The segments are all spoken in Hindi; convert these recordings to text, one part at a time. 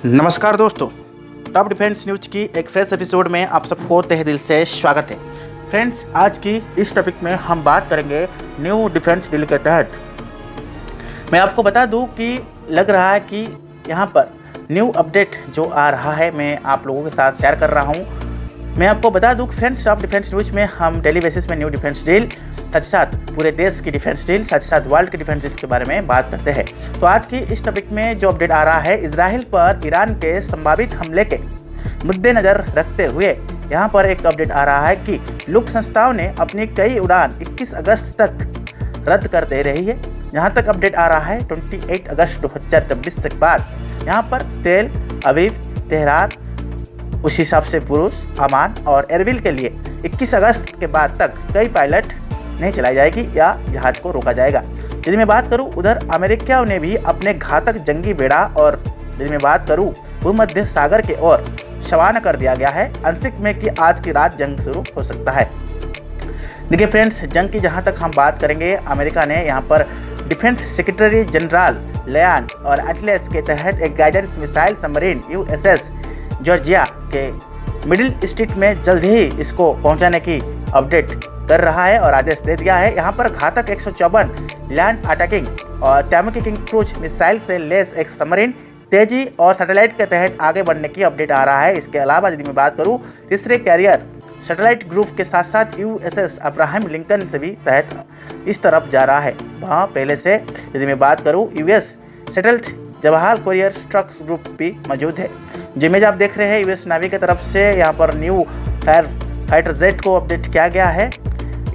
नमस्कार दोस्तों, टॉप डिफेंस न्यूज की एक फ्रेश एपिसोड में आप सबको तहे दिल से स्वागत है। फ्रेंड्स, आज की इस टॉपिक में हम बात करेंगे न्यू डिफेंस डील के तहत। मैं आपको बता दूं कि लग रहा है कि यहाँ पर न्यू अपडेट जो आ रहा है मैं आप लोगों के साथ शेयर कर रहा हूँ। मैं आपको बता दूं कि फ्रेंड्स, टॉप डिफेंस न्यूज में हम डेली बेसिस में न्यू डिफेंस डील, साथ साथ पूरे देश की डिफेंस डील, साथ साथ वर्ल्ड की डिफेंस डील के बारे में बात करते हैं। तो आज की इस टॉपिक में जो अपडेट आ रहा है, इजराइल पर ईरान के संभावित हमले के मद्देनजर रखते हुए यहाँ पर एक अपडेट आ रहा है कि लुक संस्थाओं ने अपनी कई उड़ान 21 अगस्त तक रद्द कर दे रही है। जहाँ तक अपडेट आ रहा है 28 अगस्त 2024 के बाद यहाँ पर तेल अवीव, तेहरान, उस हिसाब से बुरूज, अमान और एरबिल के लिए 21 अगस्त के बाद तक कई पायलट नहीं चलाई जाएगी या जहाज को रोका जाएगा। यदि मैं बात करूं, उधर अमेरिका ने भी अपने घातक जंगी बेड़ा और यदि मैं बात करूं भूमध्य सागर के ओर रवाना कर दिया गया है। आंशिक में कि आज की रात जंग शुरू हो सकता है। देखिए फ्रेंड्स, जंग की जहां तक हम बात करेंगे, अमेरिका ने यहां पर डिफेंस सेक्रेटरी जनरल लयान और एटलस के तहत एक guidance missile submarine USS Georgia के मिडिल ईस्ट में जल्द ही इसको पहुंचाने की अपडेट कर रहा है और आदेश दे दिया है। यहाँ पर घातक 154 लैंड अटैकिंग और टैमकिंग क्रूज मिसाइल से लेस एक सबमरीन तेजी और सैटेलाइट के तहत आगे बढ़ने की अपडेट आ रहा है। इसके अलावा यदि मैं बात करूँ, तीसरे कैरियर सैटेलाइट ग्रुप के साथ साथ USS अब्राहम लिंकन से भी तहत इस तरफ जा रहा है। वहाँ पहले से यदि मैं बात करूँ, US सेटल्ड जवाहर कोरियर स्ट्रक्स ग्रुप भी मौजूद है। जो इमेज आप देख रहे हैं, US नेवी की तरफ से यहाँ पर न्यू फाइटर जेट को अपडेट किया गया है।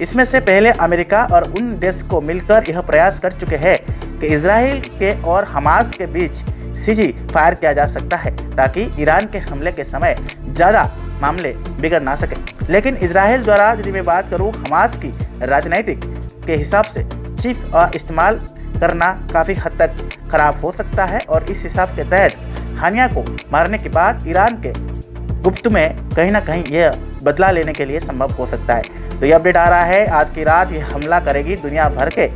इसमें से पहले अमेरिका और उन देश को मिलकर यह प्रयास कर चुके हैं कि इजराइल के और हमास के बीच सीजी फायर किया जा सकता है ताकि ईरान के हमले के समय ज़्यादा मामले बिगड़ ना सके। लेकिन इजराइल द्वारा यदि मैं बात करूँ, हमास की राजनीतिक के हिसाब से चीफ इस्तेमाल करना काफ़ी हद तक खराब हो सकता है और इस हिसाब के तहत हानिया को मारने के बाद ईरान के गुप्त में कहीं ना कहीं यह बदला लेने के लिए संभव हो सकता है। तो ये अपडेट आ रहा है, आज की रात ये हमला करेगी। दुनिया भर के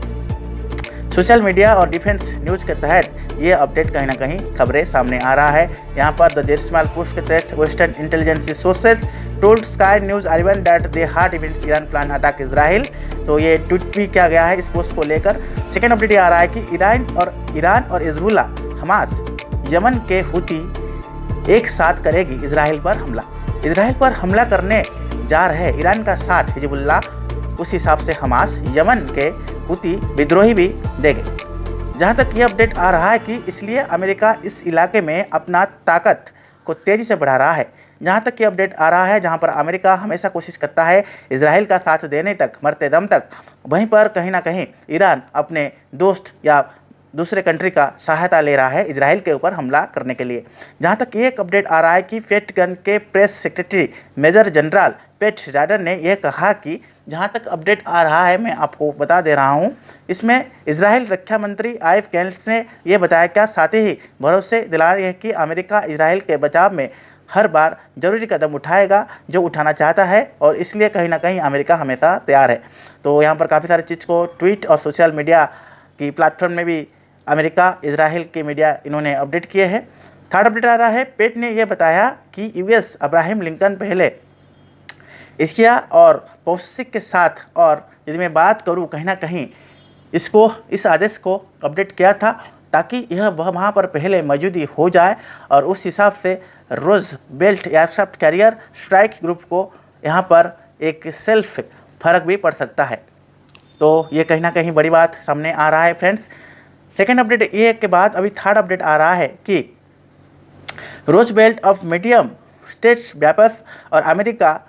सोशल मीडिया और डिफेंस न्यूज के तहत ये अपडेट कहीं ना कहीं खबरें सामने आ रहा है। यहाँ पर द डेसिमल पोस्ट के तहत western intelligence sources told sky news 11 that they hard events Iran plan attack Israel. तो ये ट्वीट भी किया गया है इस पोस्ट को लेकर। सेकेंड अपडेट ये आ रहा है कि ईरान और हिजबुल्लाह हमास यमन के हुती एक साथ करेगी इजराइल पर हमला। इजराइल पर हमला करने जा रहे ईरान का साथ हिजबुल्लाह, उस हिसाब से हमास यमन के हुती विद्रोही भी देंगे। जहां तक ये अपडेट आ रहा है कि इसलिए अमेरिका इस इलाके में अपना ताकत को तेज़ी से बढ़ा रहा है। जहां तक ये अपडेट आ रहा है, जहां पर अमेरिका हमेशा कोशिश करता है इजराइल का साथ देने तक, मरते दम तक, वहीं पर कहीं ना कहीं ईरान अपने दोस्त या दूसरे कंट्री का सहायता ले रहा है इजराइल के ऊपर हमला करने के लिए। जहां तक एक अपडेट आ रहा है कि पेंटागन के प्रेस सेक्रेटरी मेजर जनरल पेट राडर ने यह कहा कि जहां तक अपडेट आ रहा है मैं आपको बता दे रहा हूं, इसमें इजराइल रक्षा मंत्री आइफ कैंस ने यह बताया क्या, साथ ही भरोसे दिला रही है कि अमेरिका इजराइल के बचाव में हर बार जरूरी कदम उठाएगा जो उठाना चाहता है और इसलिए कहीं ना कहीं अमेरिका हमेशा तैयार है। तो यहाँ पर काफ़ी सारी चीज़ को ट्वीट और सोशल मीडिया की प्लेटफॉर्म में भी अमेरिका इजराइल के मीडिया इन्होंने अपडेट किए हैं। थर्ड अपडेट आ रहा है, पेट ने यह बताया कि US अब्राहम लिंकन पहले एशिया और पौसिक के साथ, और यदि मैं बात करूं कहीं ना कहीं इस आदेश को अपडेट किया था ताकि यह वहाँ पर पहले मौजूदी हो जाए और उस हिसाब से Roosevelt aircraft carrier strike group को यहाँ पर एक सेल्फ फर्क भी पड़ सकता है। तो ये कहीं ना कहीं बड़ी बात सामने आ रहा है फ्रेंड्स। सेकेंड अपडेट ये के बाद अभी थर्ड अपडेट आ रहा है कि रोज बेल्ट ऑफ मीडियम स्टेट्स व्यापस और अमेरिका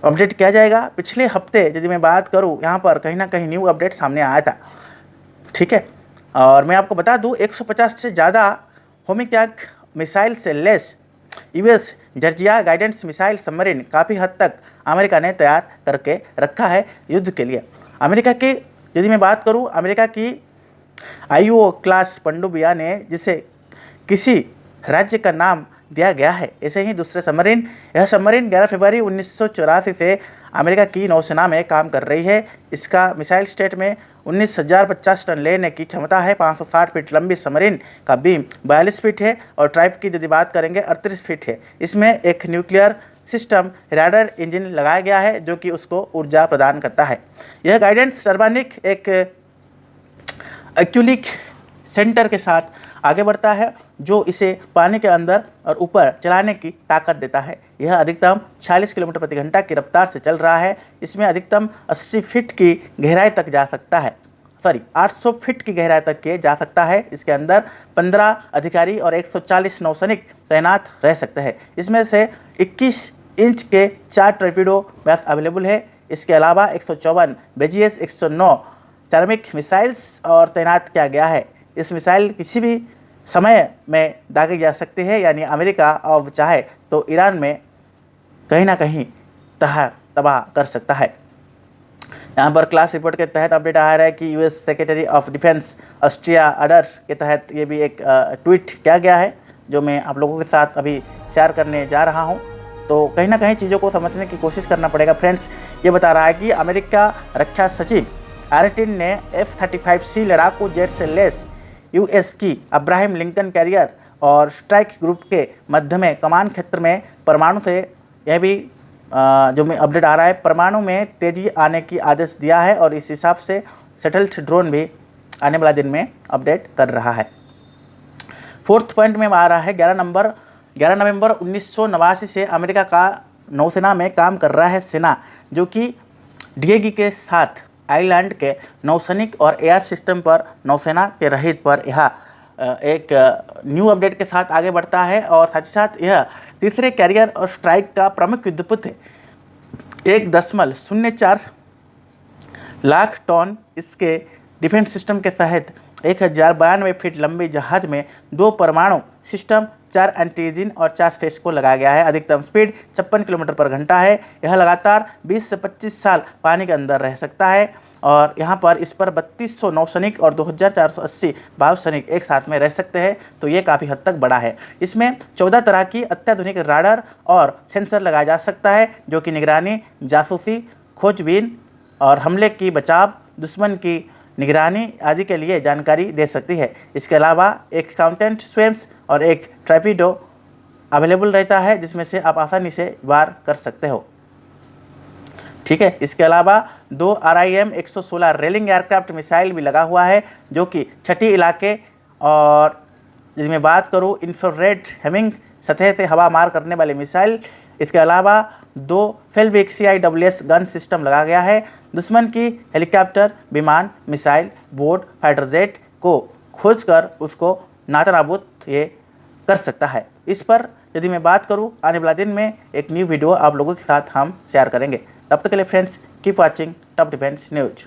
अपडेट किया जाएगा। पिछले हफ्ते यदि मैं बात करूं, यहाँ पर कहीं ना कहीं न्यू अपडेट सामने आया था, ठीक है। और मैं आपको बता दूं 150 से ज़्यादा होमिक्याक मिसाइल से less US Georgia guidance missile submarine काफ़ी हद तक अमेरिका ने तैयार करके रखा है युद्ध के लिए। अमेरिका की यदि मैं बात करूँ, अमेरिका की IO क्लास पनडुब्बियां ने, जिसे किसी राज्य का नाम दिया गया है, ऐसे ही दूसरे सबमरीन, यह सबमरीन 11 फरवरी 1984 से अमेरिका की नौसेना में काम कर रही है। इसका मिसाइल स्टेट में 19,050 टन लेने की क्षमता है। 560 फीट लंबी सबमरीन का बीम 42 फीट है और ट्राइब की यदि बात करेंगे 38 फीट है। इसमें एक न्यूक्लियर सिस्टम रैडर इंजन लगाया गया है जो कि उसको ऊर्जा प्रदान करता है। यह गाइडेंस टर्बानिक एक एक्यूलिक सेंटर के साथ आगे बढ़ता है जो इसे पानी के अंदर और ऊपर चलाने की ताकत देता है। यह अधिकतम 40 किलोमीटर प्रति घंटा की रफ्तार से चल रहा है। इसमें अधिकतम 80 फीट की गहराई तक जा सकता है, 800 फीट की गहराई तक के जा सकता है। इसके अंदर 15 अधिकारी और 140 नौसैनिक तैनात रह सकते हैं। इसमें से 21 इंच के 4 टॉर्पीडो बैस अवेलेबल है। इसके अलावा 154 BGS 109 टर्मिक मिसाइल्स और तैनात किया गया है। इस मिसाइल किसी भी समय में दागी जा सकती है, यानी अमेरिका अब चाहे तो ईरान में कहीं ना कहीं तबाह कर सकता है। यहाँ पर क्लास रिपोर्ट के तहत अपडेट आ रहा है कि US secretary of defence Austin orders के तहत ये भी एक ट्वीट किया गया है जो मैं आप लोगों के साथ अभी शेयर करने जा रहा हूँ। तो कहीं ना कहीं चीज़ों को समझने की कोशिश करना पड़ेगा। फ्रेंड्स, ये बता रहा है कि अमेरिका रक्षा सचिव एरटिन ने F-35C लड़ाकू जेट से लैस यूएस की अब्राहम लिंकन कैरियर और स्ट्राइक ग्रुप के मध्य में कमान क्षेत्र में परमाणु से, यह भी जो में अपडेट आ रहा है, परमाणु में तेजी आने की आदेश दिया है और इस हिसाब से सेटल्ड ड्रोन भी आने वाला दिन में अपडेट कर रहा है। फोर्थ पॉइंट में आ रहा है 11 नवंबर 1989 से अमेरिका का नौसेना में काम कर रहा है सेना, जो कि डीएगी के साथ आइलैंड के नौसैनिक और एयर सिस्टम पर नौसेना के रहित पर यह एक न्यू अपडेट के साथ आगे बढ़ता है और साथ ही साथ यह तीसरे कैरियर और स्ट्राइक का प्रमुख युद्धपोत है। 1.04 लाख टन इसके डिफेंस सिस्टम के तहत 1092 फीट लंबी जहाज में 2 परमाणु सिस्टम, 4 एंटी इंजन और 4 फेस को लगाया गया है। अधिकतम स्पीड 56 किलोमीटर पर घंटा है। यह लगातार 20 से 25 साल पानी के अंदर रह सकता है और यहाँ पर इस पर 3200 नौसैनिक और 2480 वायुसैनिक एक साथ में रह सकते हैं। तो ये काफ़ी हद तक बड़ा है। इसमें 14 तरह की अत्याधुनिक राडार और सेंसर लगाया जा सकता है जो कि निगरानी, जासूसी, खोजबीन और हमले की बचाव, दुश्मन की निगरानी आदि के लिए जानकारी दे सकती है। इसके अलावा एक काउंटेंट स्वेम्स और एक ट्रैपिडो अवेलेबल रहता है जिसमें से आप आसानी से वार कर सकते हो। ठीक है, इसके अलावा 2 RIM 116 रेलिंग एयरक्राफ्ट मिसाइल भी लगा हुआ है जो कि छठी इलाके, और यदि मैं बात करूँ इंफ्रारेड हेमिंग सतह से हवा मार करने वाले मिसाइल। इसके अलावा 2 फेल्विक CIWS गन सिस्टम लगा गया है। दुश्मन की हेलीकॉप्टर, विमान, मिसाइल, बोट, फाइटर जेट को खोजकर उसको नातनाबूद ये कर सकता है। इस पर यदि मैं बात करूं, आने वाला दिन में एक न्यू वीडियो आप लोगों के साथ हम शेयर करेंगे। तब तक के लिए friends, keep watching top defence news.